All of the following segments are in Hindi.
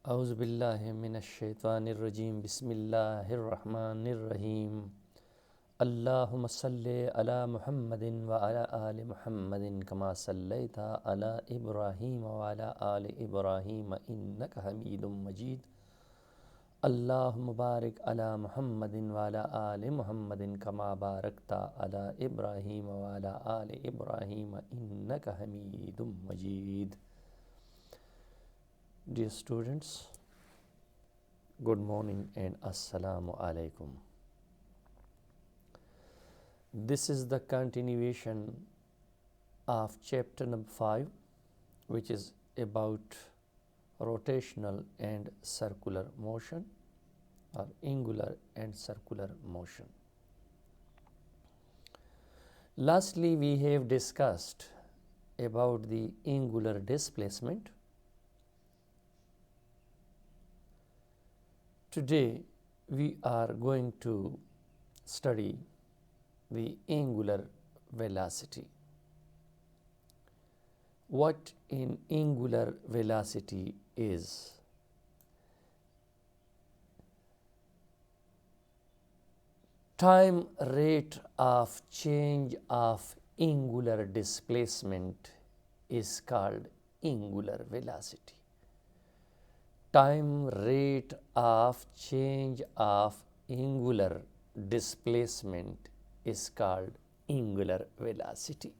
औज़ुबिल्लाहि मिनश्शैतानिर्रजीम बिस्मिल्लाहिर्रहमानिर्रहीम अल्लाहुम्मा सल्लि अला मुहम्मदिन व अला आलि मुहम्मदिन कमा सल्लैता अला इब्राहीम व अला आलि इब्राहीम इन्नका हमीदुम मजीद अल्लाहुम्मा बारिक अला मुहम्मदिन व अला आलि मुहम्मदिन कमा बारकता अला इब्राहीम व अला आलि इब्राहीम इन्नका हमीदुम मजीद। Dear students, good morning and Assalamu alaikum. This is the continuation of chapter number 5, which is about rotational and circular motion or angular and circular motion. Lastly, we have discussed about the angular displacement. Today we are going to study the angular velocity. What an angular velocity is? Time rate of change of angular displacement is called angular velocity. Time rate of change of angular displacement is called angular velocity.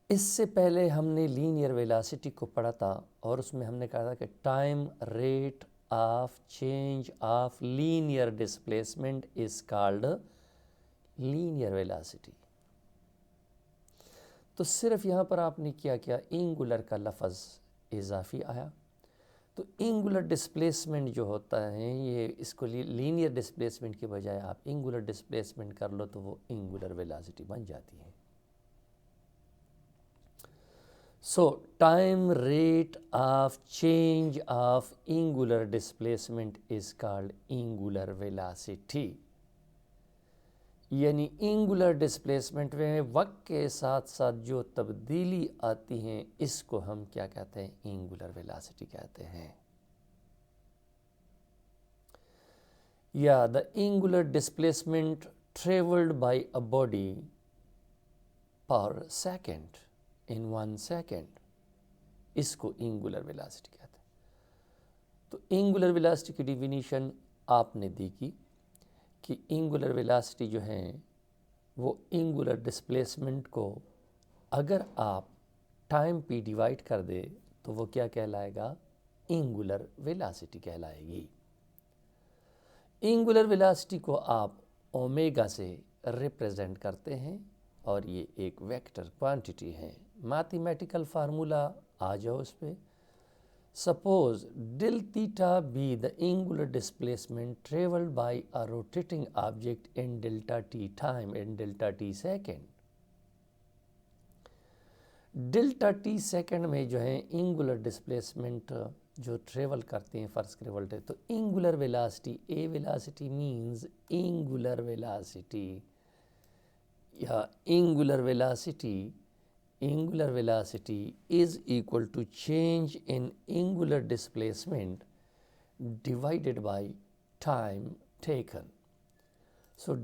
इससे पहले हमने लीनियर वेलोसिटी को पढ़ा था और उसमें हमने कहा था कि time rate of change of linear displacement is called linear velocity. तो सिर्फ यहाँ पर आपने क्या किया, एंगुलर का लफ्ज़ इजाफी आया। तो एंगुलर डिस्प्लेसमेंट जो होता है ये इसको लीनियर डिस्प्लेसमेंट के बजाय आप एंगुलर डिस्प्लेसमेंट कर लो तो वो एंगुलर वेलोसिटी बन जाती है। सो time rate of change of angular displacement is called angular velocity. यानी एंगुलर डिस्प्लेसमेंट में वक्त के साथ साथ जो तब्दीली आती हैं इसको हम क्या कहते हैं, एंगुलर वेलोसिटी कहते हैं। या the angular displacement travelled by a body पर सेकंड इन 1 सेकंड, इसको एंगुलर वेलोसिटी कहते हैं। तो एंगुलर वेलोसिटी की डिफिनीशन आपने दी कि एंगुलर वेलोसिटी जो है वो एंगुलर डिस्प्लेसमेंट को अगर आप टाइम पे डिवाइड कर दे तो वो क्या कहलाएगा, एंगुलर वेलोसिटी कहलाएगी। एंगुलर वेलोसिटी को आप ओमेगा से रिप्रेजेंट करते हैं और ये एक वेक्टर क्वांटिटी है। मैथमेटिकल फार्मूला आ जाओ उस पर। Suppose del theta be the angular displacement traveled by a rotating object in delta t time and delta t second. Delta T second में जो है एंगुलर डिस्प्लेसमेंट जो ट्रेवल करते हैं फर्स्ट के वोल्टेज, तो एंगुलर वेलोसिटी, ए वेलोसिटी मींस एंगुलर वेलोसिटी या angular velocity is equal to change in angular displacement divided by time taken. So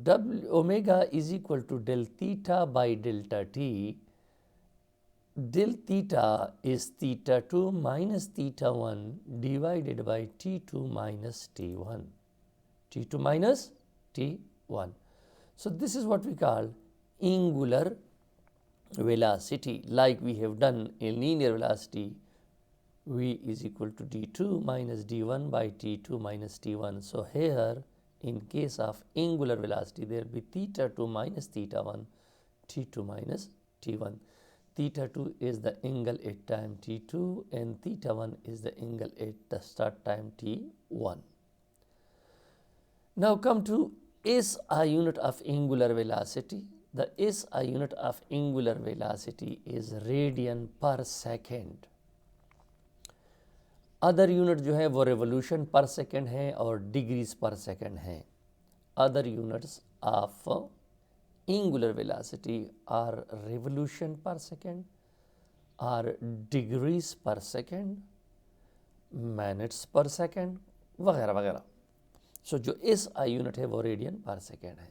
omega is equal to del theta by delta t. Del theta is theta 2 minus theta 1 divided by t2 minus t1. t2 minus t1. So this is what we call angular velocity. Like we have done in linear velocity, v is equal to d2 minus d1 by t2 minus t1. So here in case of angular velocity there will be theta 2 minus theta 1, t2 minus t1. Theta 2 is the angle at time t2 and theta 1 is the angle at the start time t1. Now come to SI unit of angular velocity. The SI unit of angular velocity is radian per second. Other unit जो है वो रेवोल्यूशन पर सेकेंड है और डिग्रीज पर सेकेंड है। Other units of angular velocity are revolution per second, are degrees पर सेकेंड, मिनट्स पर सेकेंड वगैरह वगैरह। सो जो एस आई यूनिट है वो रेडियन पर सेकेंड है।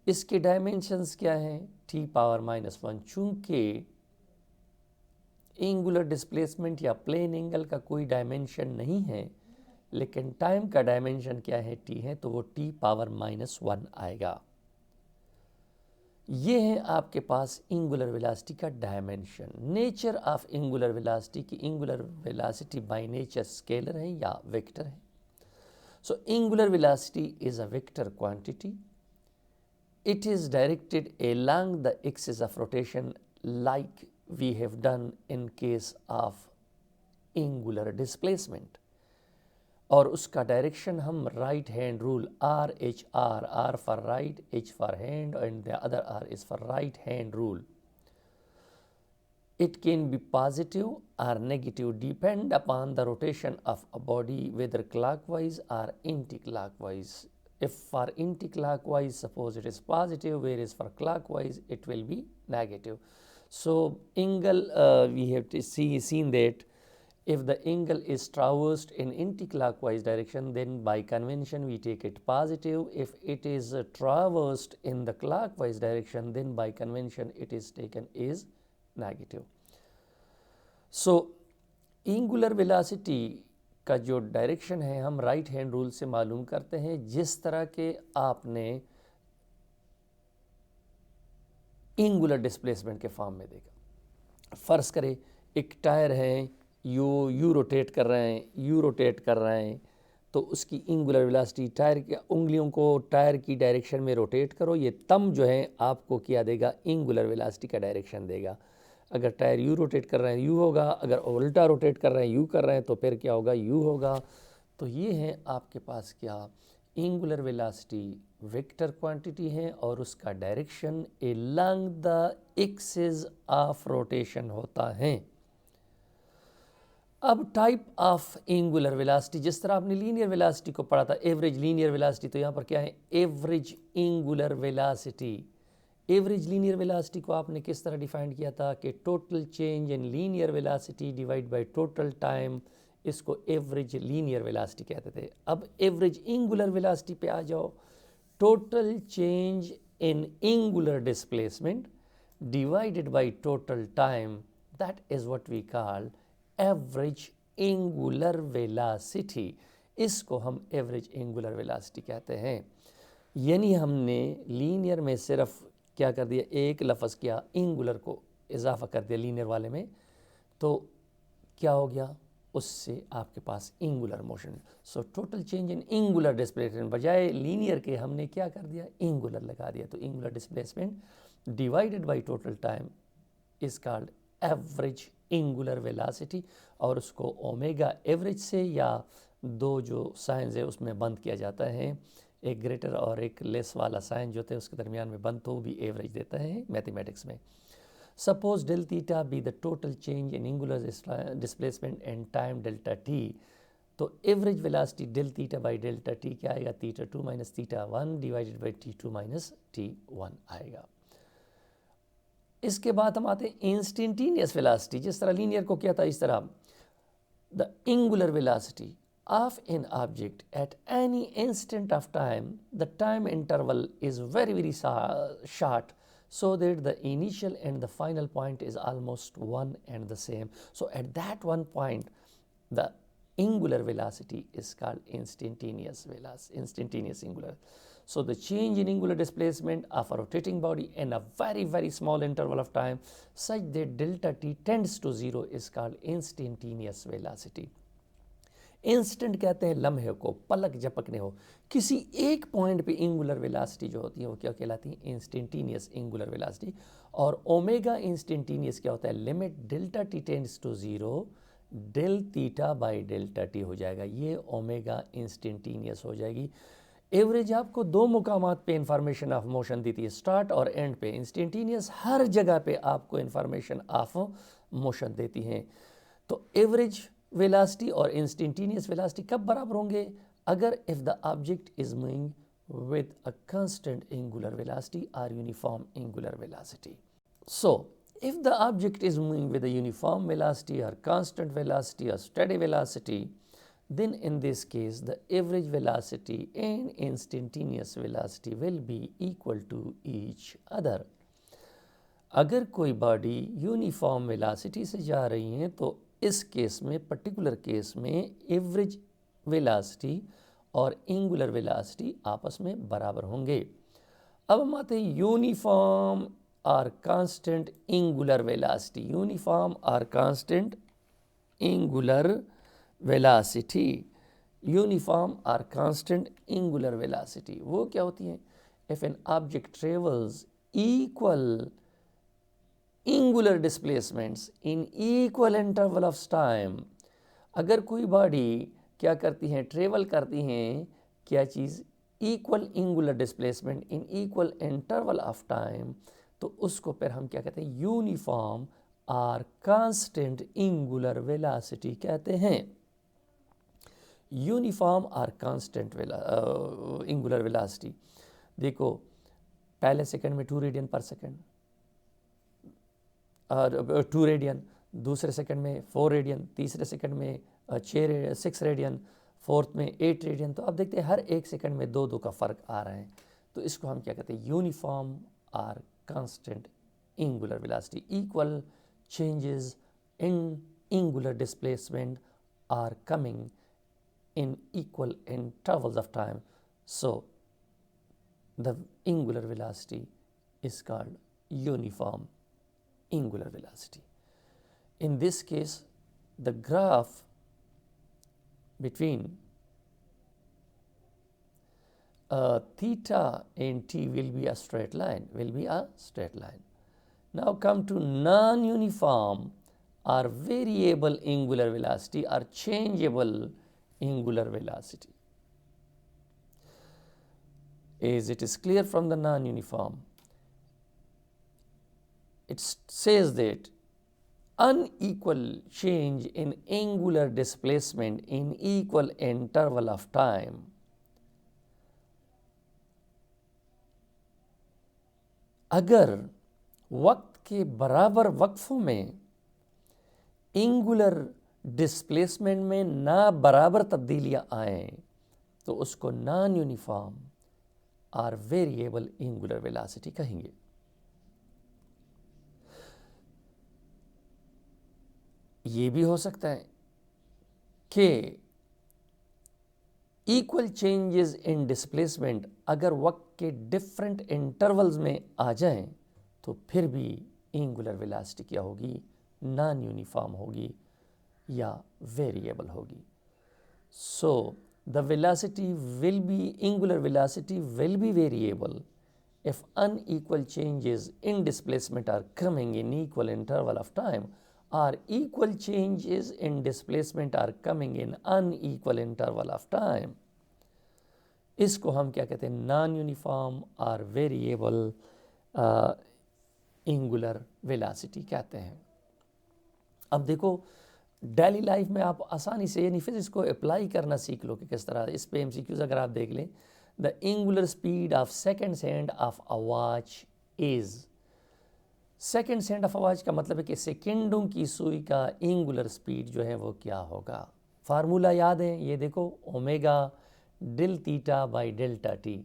इसके डायमेंशंस क्या हैं? t⁻⁻1। चूंकि एंगुलर डिस्प्लेसमेंट या प्लेन एंगल का कोई डायमेंशन नहीं है, लेकिन टाइम का डायमेंशन क्या है? t है, तो वो t⁻⁻1 आएगा। ये है आपके पास एंगुलर वेलोसिटी का dimension. Nature of angular velocity की angular velocity by nature scalar है या वेक्टर है। So angular velocity is a vector quantity. It is directed along the axis of rotation like we have done in case of angular displacement। और उसका डायरेक्शन हम right hand rule R for right, H for hand and the other R is for right hand rule। It can be positive or negative depend upon the rotation of a body whether clockwise or anti-clockwise। If for anti-clockwise, suppose it is positive, whereas for clockwise it will be negative। So angle we have to seen that if the angle is traversed in anti-clockwise direction, then by convention we take it positive। If it is traversed in the clockwise direction, then by convention it is taken as negative. So angular velocity का जो डायरेक्शन है हम राइट हैंड रूल से मालूम करते हैं। जिस तरह के आपने एंगुलर डिस्प्लेसमेंट के फॉर्म में देखा, फर्ज करें एक टायर है, यू रोटेट कर रहे हैं, तो उसकी एंगुलर वेलोसिटी, टायर की उंगलियों को टायर की डायरेक्शन में रोटेट करो, ये तम जो है आपको क्या देगा? एंगुलर वेलोसिटी का डायरेक्शन देगा। अगर टायर यू रोटेट कर रहे हैं यू होगा, अगर उल्टा रोटेट कर रहे हैं यू कर रहे हैं तो फिर क्या होगा? यू होगा। तो ये है आपके पास क्या? एंगुलर वेलोसिटी वेक्टर क्वांटिटी है और उसका direction along the axis of rotation होता है। अब टाइप ऑफ एंगुलर वेलोसिटी, जिस तरह आपने लीनियर वेलोसिटी को पढ़ा था, एवरेज लीनियर वेलोसिटी, तो यहाँ पर क्या है? Average angular velocity. Average linear velocity को आपने किस तरह डिफाइन किया था कि total change in linear velocity divide by total time, इसको एवरेज लीनियर वेलोसिटी कहते थे। अब एवरेज एंगुलर वेलोसिटी पे आ जाओ। Total change in angular displacement divided by total time, that is what we call average angular velocity. इसको हम एवरेज एंगुलर वेलोसिटी कहते हैं। यानी हमने लीनियर में सिर्फ क्या कर दिया? एक लफ्ज़ किया, एंगुलर को इजाफा कर दिया लीनियर वाले में, तो क्या हो गया? उससे आपके पास angular motion. So total change in angular displacement, बजाय लीनियर के हमने क्या कर दिया? एंगुलर लगा दिया। तो angular displacement divided by total time is called average angular velocity. और उसको ओमेगा एवरेज से या दो जो साइंस है उसमें बंद किया जाता है, एक ग्रेटर और एक लेस वाला साइन जो थे उसके दरमियान में बंद, तो भी एवरेज देता है मैथमेटिक्स में। Suppose del theta be the total change in angular displacement and time delta t, तो average velocity del theta by delta t क्या आएगा? θ2 minus θ1 divided by t2 minus t1 आएगा। इसके बाद हम आते हैं इंस्टेंटेनियस वेलोसिटी। जिस तरह लीनियर को किया था इस तरह the angular velocity of an object at any instant of time, the time interval is very short, so that the initial and the final point is almost one and the same. So at that one point the angular velocity is called instantaneous velocity, instantaneous angular. So the change in angular displacement of a rotating body in a very small interval of time such that delta t tends to 0 is called instantaneous velocity। Instant कहते हैं लम्हे को, पलक झपकने हो। किसी एक पॉइंट पे एंगुलर वेलोसिटी जो होती है वो क्या कहलाती है? Instantaneous angular velocity. और ओमेगा इंस्टेंटेनियस क्या होता है? Limit delta t tends to 0 del theta by delta t हो जाएगा, ये ओमेगा इंस्टेंटेनियस हो जाएगी। एवरेज आपको दो मुकामात पे इंफॉर्मेशन ऑफ मोशन देती है, स्टार्ट और एंड पे। इंस्टेंटेनियस हर जगह पे आपको इंफॉर्मेशन ऑफ मोशन देती हैं। तो एवरेज वेलोसिटी और इंस्टेंटेनियस वेलोसिटी कब बराबर होंगे? अगर if the object is moving with a constant angular velocity और uniform angular velocity. So if the object is moving with a uniform velocity or constant velocity or steady velocity, then in this case the average velocity and instantaneous velocity will be equal to each other. अगर कोई बॉडी यूनिफॉर्म वेलासिटी से जा रही है तो इस केस में, पर्टिकुलर केस में, एवरेज वेलासिटी और एंगुलर वेलासिटी आपस में बराबर होंगे। अब हम आते हैं यूनिफॉर्म और कांस्टेंट एंगुलर वेलासिटी। यूनिफॉर्म और कांस्टेंट एंगुलर वेलासिटी, यूनिफॉर्म और कांस्टेंट एंगुलर वेलासिटी वो क्या होती है? If an object travels equal angular displacements in equal interval of time, अगर कोई बॉडी क्या करती हैं, ट्रेवल करती हैं, क्या चीज़? Equal angular displacement in equal interval of time, तो उसको फिर हम क्या कहते हैं? यूनिफॉर्म और कांस्टेंट एंगुलर वेलासिटी कहते हैं। यूनिफॉर्म और कांस्टेंट एंगुलर वेलासिटी, देखो पहले सेकंड में 2 रेडियन पर सेकंड और 2 रेडियन, दूसरे सेकंड में 4 रेडियन, तीसरे सेकंड में 6 रेडियन, फोर्थ में 8 रेडियन। तो अब देखते हैं हर एक सेकंड में 2-2 का फ़र्क आ रहा है, तो इसको हम क्या कहते हैं? यूनिफॉर्म और constant angular velocity. Equal changes in angular displacement are coming in equal intervals of time, so the angular velocity is called uniform angular velocity. In this case, the graph between theta and t will be a straight line, Now come to non-uniform or variable angular velocity or changeable angular velocity. As it is clear from the non-uniform, it says that unequal change in angular displacement in equal interval of time अगर वक्त के बराबर वक्फों में एंगुलर डिस्प्लेसमेंट में ना बराबर तब्दीलियां आएँ तो उसको नॉन यूनिफॉर्म और वेरिएबल एंगुलर वेलोसिटी कहेंगे। ये भी हो सकता है कि इक्वल चेंजेस इन डिस्प्लेसमेंट अगर वक्त के डिफरेंट इंटरवल्स में आ जाएं तो फिर भी एंगुलर वेलोसिटी क्या होगी? नॉन यूनिफॉर्म होगी या वेरिएबल होगी। So the velocity will be, angular velocity will be variable if unequal changes in displacement are coming in equal interval of time or equal changes in displacement are coming in unequal interval of time, इसको हम क्या कहते हैं? नॉन यूनिफॉर्म और वेरिएबल एंगुलर वेलोसिटी कहते हैं। अब देखो डेली लाइफ में आप आसानी से यानी फिजिक्स को अप्लाई करना सीख लो कि किस तरह। इस पे एमसीक्यूज अगर आप देख लें, the angular speed of second hand of a watch is, second hand of a watch का मतलब है कि सेकेंडों की सुई का एंगुलर स्पीड जो है वो क्या होगा। फार्मूला याद है, ये देखो, omega del theta by delta t.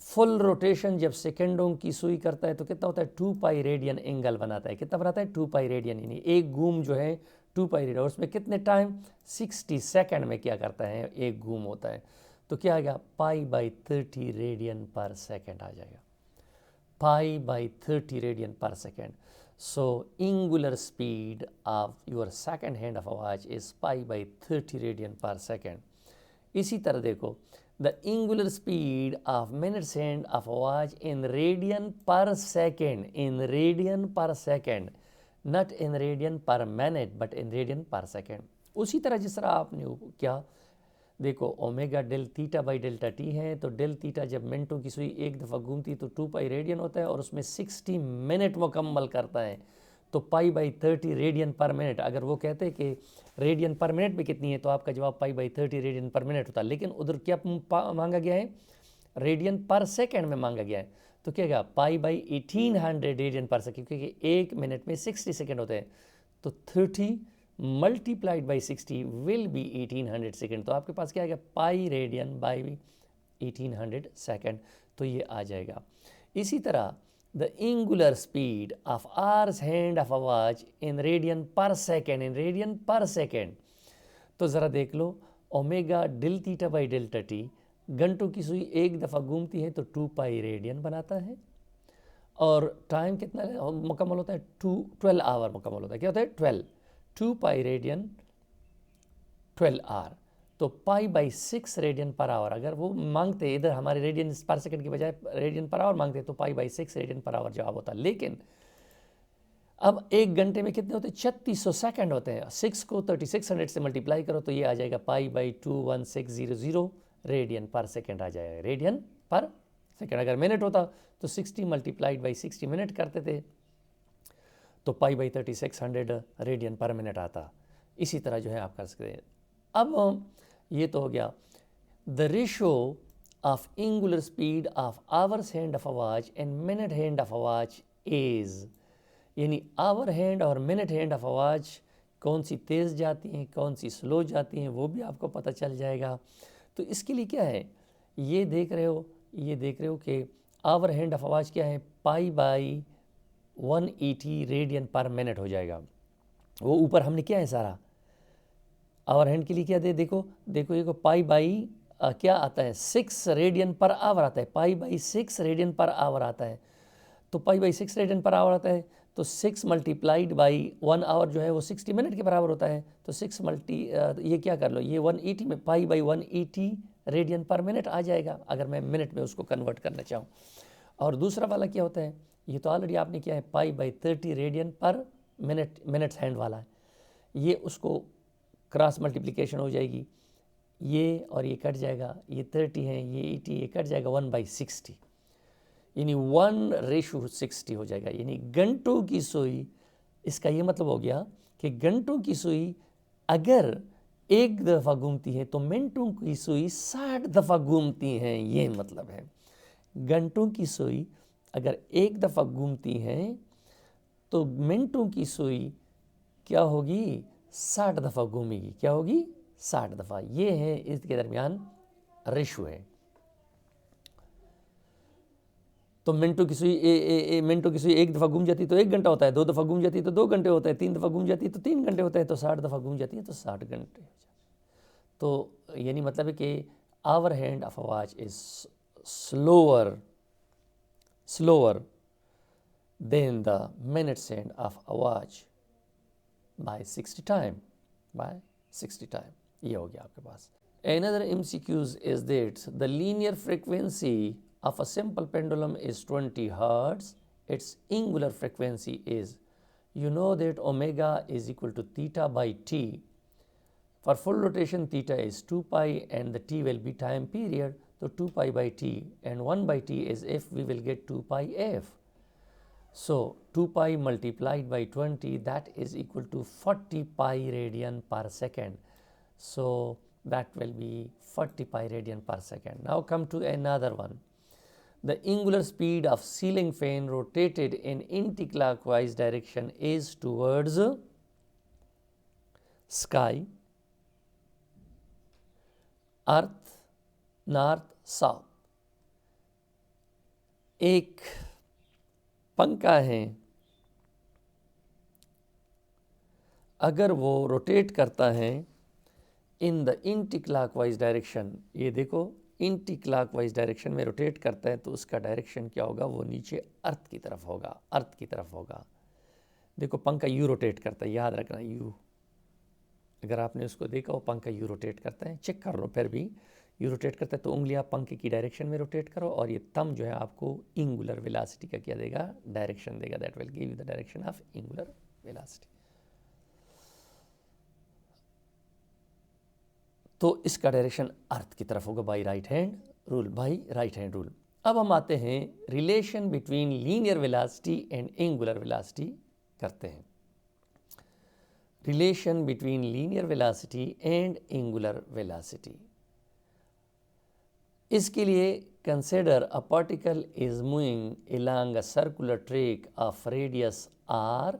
Full rotation जब सेकेंडों की सुई करता है तो कितना होता है? 2 पाई रेडियन एंगल बनाता है। कितना बनाता है? 2 पाई रेडियन, यानी एक घूम जो है 2 पाई रेडियन। और उसमें कितने टाइम? 60 सेकंड में क्या करता है? एक घूम होता है। तो क्या आ गया? पाई बाई 30 रेडियन पर सेकंड आ जाएगा। पाई बाई 30 रेडियन पर second. So angular speed of your second hand of a watch is pi by 30 radian पर सेकंड। इसी तरह देखो, the angular speed of minutes hand of a watch in radian per second, not in radian per minute but in radian per second। उसी तरह जिस तरह आपने क्या देखो, omega del theta by delta t है, तो डेल थीटा जब मिनटों की सुई एक दफ़ा घूमती तो 2 पाई रेडियन होता है और उसमें 60 मिनट मुकम्मल करता है, तो पाई बाई 30 रेडियन पर मिनट। अगर वो कहते हैं कि रेडियन पर मिनट में कितनी है तो आपका जवाब पाई बाई 30 रेडियन पर मिनट होता है। लेकिन उधर क्या मांगा गया है? रेडियन पर सेकंड में मांगा गया है। तो क्या होगा pi by 1800 radian per second, क्योंकि 1 मिनट में 60 सेकेंड होते हैं, तो 30 multiplied by 60 will be 1800 second. तो आपके पास क्या आएगा पाई रेडियन बाई 1800 सेकेंड, तो ये आ जाएगा। इसी तरह the angular speed of hours hand of a watch in radian per second, in radian per second. तो ज़रा देख लो, omega del theta by delta t, घंटों की सुई एक दफ़ा घूमती है तो 2 पाई रेडियन बनाता है, और टाइम कितना मुकम्मल होता है 12 आवर मुकम्मल होता है। क्या होता है 12, 2 पाई रेडियन 12 आवर, तो pi by 6 radian per hour. अगर वो मांगते इधर हमारे रेडियन पर सेकंड की बजाय रेडियन पर आवर मांगते तो pi by 6 radian per hour जवाब होता। लेकिन अब 1 घंटे में कितने होते हैं 3600 सेकंड होते हैं। 6 को 3600 से मल्टीप्लाई करो तो ये आ जाएगा पाई बाई 21600 रेडियन पर सेकंड आ जाएगा, रेडियन पर सेकंड। अगर मिनट होता तो 60 मल्टीप्लाइड बाई 60 मिनट करते थे, तो पाई बाई 3600 रेडियन पर मिनट आता। इसी तरह जो है आप कर सकते हैं। अब ये तो हो गया the ratio of angular speed of hours hand of a watch and minute hand of a watch is, यानी आवर हैंड और minute hand of a watch कौन सी तेज़ जाती हैं कौन सी स्लो जाती हैं वो भी आपको पता चल जाएगा। तो इसके लिए क्या है, ये देख रहे हो कि hour hand of a watch क्या है पाई बाई 180 रेडियन पर मिनट हो जाएगा। वो ऊपर हमने क्या है सारा आवर हैंड के लिए क्या दे, देखो ये पाई बाई क्या आता है 6 रेडियन पर आवर आता है, pi by 6 radian per hour आता है। तो pi by 6 radian per hour आता है, तो 6 मल्टीप्लाइड बाई 1 आवर जो है वो 60 मिनट के बराबर होता है। तो 6 ये क्या कर लो, ये 180 में पाई बाई 180 रेडियन पर मिनट आ जाएगा, अगर मैं मिनट में उसको कन्वर्ट करना चाहूँ। और दूसरा वाला क्या होता है, ये तो ऑलरेडी आपने किया है पाई बाई 30 रेडियन पर मिनट, मिनट्स हैंड वाला है, ये उसको क्रॉस मल्टीप्लिकेशन हो जाएगी, ये और ये कट जाएगा, ये 30 है ये 80, ये कट जाएगा 1/60, यानी 1:60 हो जाएगा, यानी घंटों की सुई। इसका ये मतलब हो गया कि घंटों की सुई अगर एक दफ़ा घूमती है तो मिनटों की सुई 60 दफ़ा घूमती हैं, ये मतलब है। घंटों की सुई अगर एक दफ़ा घूमती हैं तो मिनटों की सुई क्या होगी 60 दफ़ा घूमेगी, क्या होगी 60 दफ़ा। ये है इसके दरमियान रेशो है। तो मिनटों की सुई मिनटों की सुई एक दफ़ा घूम जाती तो 1 घंटा होता है, 2 दफ़ा घूम जाती तो 2 घंटे होता है, 3 दफ़ा घूम जाती तो 3 घंटे होता है, तो 60 दफ़ा घूम जाती है तो 60 घंटे हो जाते। तो यानी मतलब है कि hour hand of a watch is slower than the minutes hand of a watch by 60 time, ये हो गया आपके पास। Another MCQs is that the linear frequency of a simple pendulum is 20 hertz. Its angular frequency is, you know that omega is equal to theta by t. For full rotation theta is 2 pi and the t will be time period. So 2 pi by t and 1 by t is f, we will get 2 pi f. So 2 pi multiplied by 20, that is equal to 40 pi radian per second. So that will be 40 pi radian per second. Now come to another one. The angular speed of ceiling fan rotated in anti-clockwise direction is towards sky, earth, north, south. एक पंखा है, अगर वो रोटेट करता है in the anti clockwise direction, ये देखो एंटी क्लॉकवाइज डायरेक्शन में रोटेट करता है तो उसका डायरेक्शन क्या होगा, वो नीचे अर्थ की तरफ होगा, अर्थ की तरफ होगा। देखो पंखा यू रोटेट करता है, याद रखना यू, अगर आपने उसको देखा वो पंखा यू रोटेट करता है, चेक कर लो फिर भी यू रोटेट करता है, तो उंगलियां पंखे की डायरेक्शन में रोटेट करो और ये थंब जो है आपको एंगुलर वेलोसिटी का क्या देगा, डायरेक्शन देगा, that will give you the direction of angular velocity. तो इसका डायरेक्शन अर्थ की तरफ होगा by right hand rule, by right hand rule. अब हम आते हैं relation between linear velocity and angular velocity करते हैं। Relation between linear velocity and angular velocity. इसके लिए consider a particle is moving along a circular track of radius r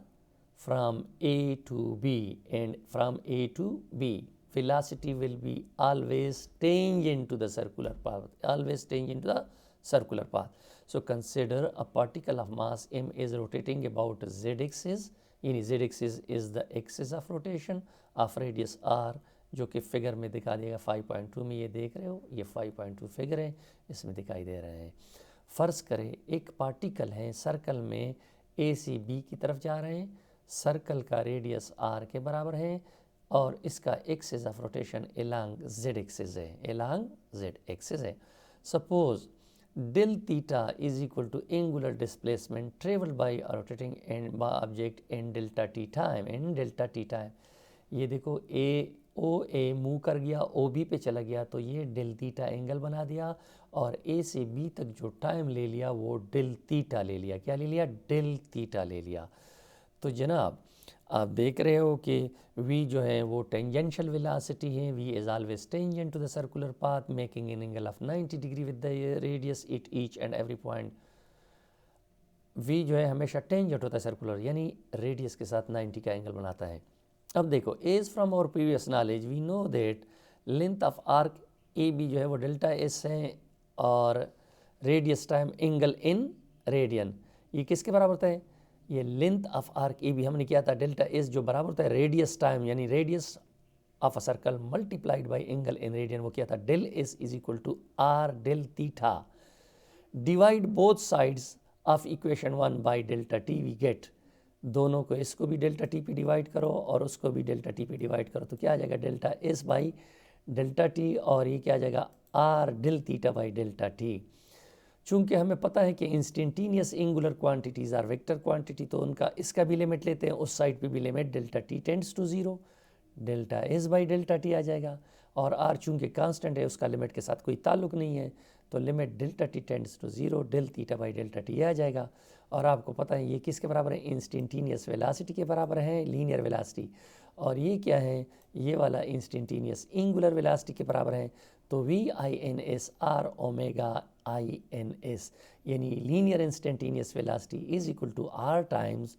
from A to B, and from A to B velocity will be always tangent to the circular path, always tangent to the circular path. So consider a particle of mass m is rotating about z axis, यानी z axis is the axis of rotation of radius r, जो कि फिगर में दिखा देगा 5.2 में, ये देख रहे हो, ये 5.2 फिगर है, इसमें दिखाई दे रहे हैं। फ़र्ज़ करें एक पार्टिकल है सर्कल में ए से बी की तरफ जा रहे हैं, सर्कल का रेडियस आर के बराबर है और इसका axis of rotation along Z axis है, एलॉन्ग जेड एक्सिस है। Suppose del theta is equal to angular displacement traveled by a rotating and by object in delta t time, in delta t time। ये देखो ए मूव कर गया, ओ बी पे चला गया, तो ये डेल थीटा एंगल बना दिया, और ए से बी तक जो टाइम ले लिया वो डेल थीटा ले लिया। क्या ले लिया? डेल थीटा ले लिया। तो जनाब आप देख रहे हो कि v जो है वो टेंजेंशियल वेलोसिटी है, v is always tangent to the circular path making an angle of 90 degree with the radius at each and every point. v जो है हमेशा टेंजेंट होता है सर्कुलर, यानी रेडियस के साथ 90 का एंगल बनाता है। अब देखो, as from our previous knowledge we know that length of arc A B जो है वो डेल्टा एस है, और radius time angle in radian, ये किसके बराबर होता है? ये length of arc A B हमने किया था डेल्टा एस, जो बराबर होता है रेडियस टाइम, यानी radius of a circle multiplied by angle in radian, वो किया था del S is equal to are del theta. Divide both sides of equation 1 by delta T, we get, दोनों को, इसको भी डेल्टा टी पे डिवाइड करो और उसको भी डेल्टा टी पे डिवाइड करो, तो क्या आ जाएगा? Delta S by delta T, और ये क्या आ जाएगा? R del theta by delta T. चूंकि हमें पता है कि instantaneous angular quantities are vector quantity, तो उनका इसका भी लिमिट लेते हैं, उस साइड पे भी limit delta t tends to zero, delta S by delta t आ जाएगा, और आर चूंकि कांस्टेंट है उसका लिमिट के साथ कोई ताल्लुक नहीं है, तो limit delta t tends to zero, del theta by delta t आ जाएगा। और आपको पता है ये किसके बराबर है? इंस्टेंटेनियस वेलोसिटी के बराबर है, लीनियर वेलोसिटी। और ये क्या है? ये वाला इंस्टेंटेनियस एंगुलर वेलोसिटी के बराबर है। तो v i n s r omega i n s, यानी linear instantaneous velocity is equal to r times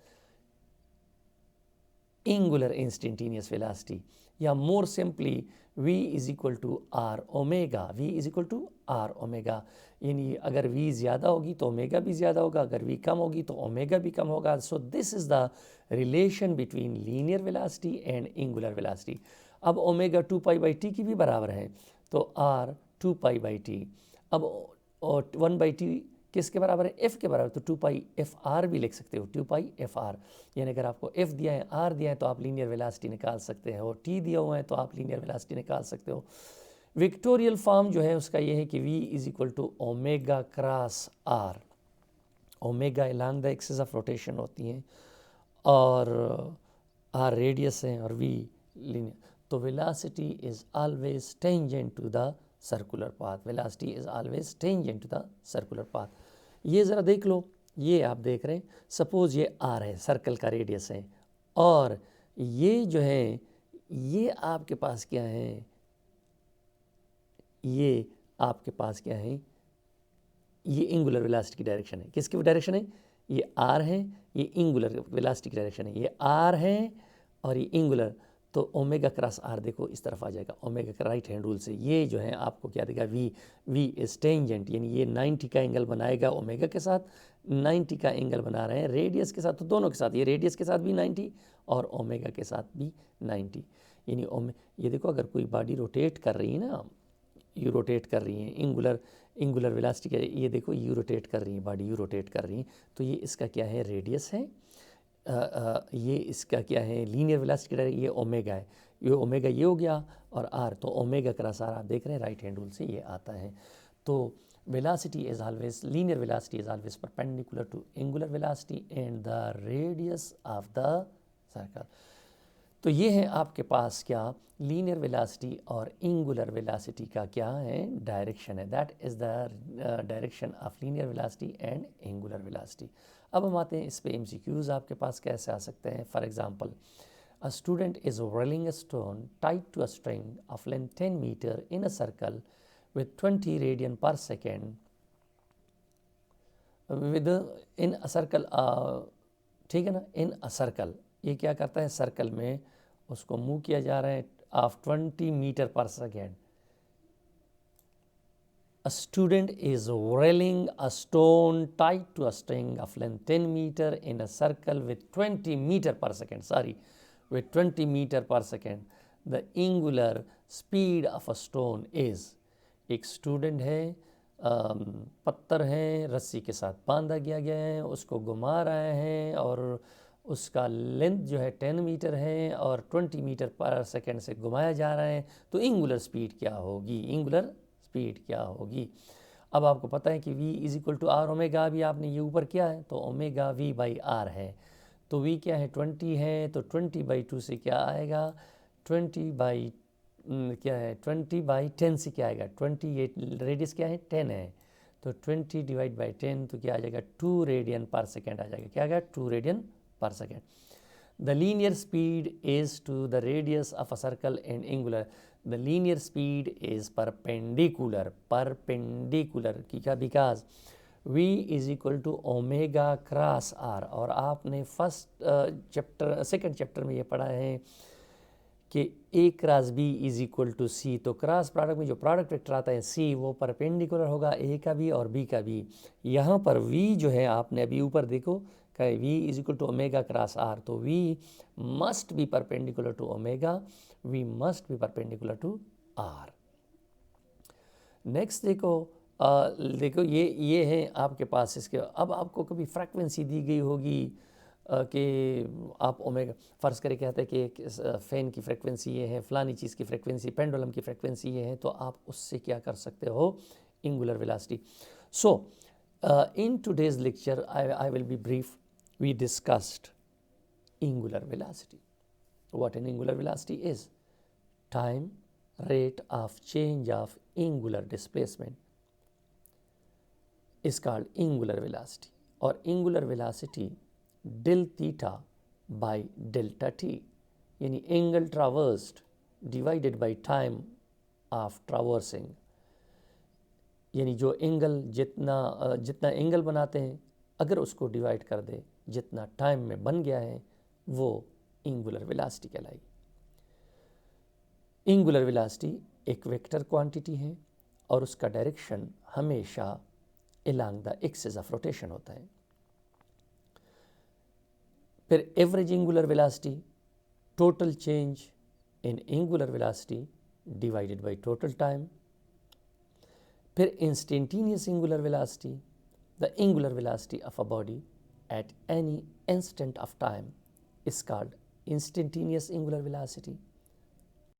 angular instantaneous velocity, या more simply v is equal to are omega, v is equal to are omega, यानी अगर v ज़्यादा होगी तो ओमेगा भी ज़्यादा होगा, अगर v कम होगी तो ओमेगा भी कम होगा। So this is the relation between linear velocity and angular velocity. अब ओमेगा 2 पाई बाई टी की भी बराबर है, तो r 2 पाई बाई टी। अब 1 बाई टी किसके बराबर है? f के बराबर, तो 2 पाई एफ आर भी लिख सकते हो, 2 पाई एफ आर, यानी अगर आपको f दिया है, r दिया है, तो आप लीनियर वेलोसिटी निकाल सकते हो, t दिया हुआ है तो आप लीनियर वेलोसिटी निकाल सकते हो। विक्टोरियल फॉर्म जो है उसका ये है कि v is equal to omega cross r, omega along the axis of rotation होती हैं और r रेडियस है और v लीनियर, तो velocity is always tangent to the circular path, velocity is always tangent to the circular path. ये ज़रा देख लो, ये आप देख रहे हैं, सपोज़ ये आर है, सर्कल का रेडियस है, और ये जो है ये आपके पास क्या है? ये आपके पास क्या है? ये एंगुलर वेलोसिटी की डायरेक्शन है। किसकी डायरेक्शन है? ये आर है, ये एंगुलर वेलोसिटी की डायरेक्शन है, ये आर है और ये एंगुलर, तो ओमेगा क्रॉस आर देखो इस तरफ आ जाएगा, ओमेगा का राइट हैंड रूल से ये जो है आपको क्या देगा? वी इज टेंजेंट, यानी ये 90 का एंगल बनाएगा ओमेगा के साथ, 90 का एंगल बना रहे हैं रेडियस के साथ, तो दोनों के साथ, ये रेडियस के साथ भी 90 और ओमेगा के साथ भी 90, यानी ये देखो अगर कोई बॉडी रोटेट कर रही है ना, यू रोटेट कर रही है, एंगुलर वेलोसिटी क्या है? ये देखो यू रोटेट कर रही है, बॉडी यू रोटेट कर रही है, तो ये इसका क्या है? रेडियस है, ये इसका क्या है? लीनियर वेलोसिटी, ये ओमेगा है, ये ओमेगा ये हो गया, और आर, तो ओमेगा क्रॉस आर आप देख रहे हैं राइट हैंड रूल से ये आता है। तो velocity is always, linear velocity is always perpendicular to angular velocity and the radius of the circle. तो ये है आपके पास क्या? लीनियर वेलोसिटी और एंगुलर वेलोसिटी का क्या है? डायरेक्शन है, that is the direction of linear velocity and angular velocity. अब हम आते हैं इस पे MCQs आपके पास कैसे आ सकते हैं। For example, a student is rolling a stone tied to a string of length 10 metre in a circle with 20 radian per second with in a circle, ठीक है ना, इन अ सर्कल, ये क्या करता है, सर्कल में उसको मूव किया जा रहा है ऑफ 20 मीटर पर second. A student is rolling a stone tied to a string of length 10 meter in a circle with 20 meter per second. Sorry, with 20 meter per second. The angular speed of a stone is. एक स्टूडेंट है, पत्थर है, रस्सी के साथ बांधा गया है, उसको घुमा रहे हैं और उसका लेंथ जो है 10 मीटर है और 20 मीटर पर सेकेंड से घुमाया जा रहा है. तो एंगुलर स्पीड क्या होगी, एंगुलर स्पीड क्या होगी. अब आपको पता है कि v is equal to are omega, भी आपने ये ऊपर किया है तो ओमेगा v बाई आर है. तो v क्या है, 20 है, तो 20/2 से क्या आएगा, 20 बाई क्या है, 20/10 से क्या आएगा, 28 रेडियस क्या है 10 है, तो 20 डिवाइड बाई 10 तो क्या आ जाएगा 2 रेडियन पर सेकेंड आ जाएगा. क्या आ गया, 2 radian per second. The linear speed is to the radius of a circle and angular. The linear speed is perpendicular. Perpendicular because v is equal to omega cross r. और आपने सेकंड चैप्टर में ये पढ़ा है कि a क्रॉस b is equal to c. तो क्रॉस प्रोडक्ट में जो प्रोडक्ट वेक्टर आता है c, वो परपेंडिकुलर होगा a का भी और b का भी. यहाँ पर v जो है, आपने अभी ऊपर देखो का v is equal to omega cross r, तो v must be perpendicular to omega, v must be perpendicular to r. Next देखो ये है आपके पास. इसके अब आपको कभी फ्रीक्वेंसी दी गई होगी कि आप ओमेगा, फ़र्ज़ करके कहते हैं कि एक फ़ैन की फ्रीक्वेंसी ये है, फ़लानी चीज़ की फ्रीक्वेंसी, पेंडुलम की फ्रीक्वेंसी ये है, तो आप उससे क्या कर सकते हो, angular velocity. So in today's lecture I will be brief. We discussed angular velocity. What an angular velocity is: time rate of change of angular displacement is called angular velocity, or angular velocity del theta by delta t, यानी angle traversed divided by time of traversing. यानी जो एंगल जितना एंगल बनाते हैं, अगर उसको डिवाइड कर दे जितना टाइम में बन गया है, वो एंगुलर वेलोसिटी कहलाएगी. एंगुलर वेलोसिटी एक वेक्टर क्वांटिटी है और उसका डायरेक्शन हमेशा along the axis of rotation होता है. फिर average angular velocity, total change in angular velocity divided by total time. फिर instantaneous angular velocity, the angular velocity of a body at any instant of time is called instantaneous angular velocity.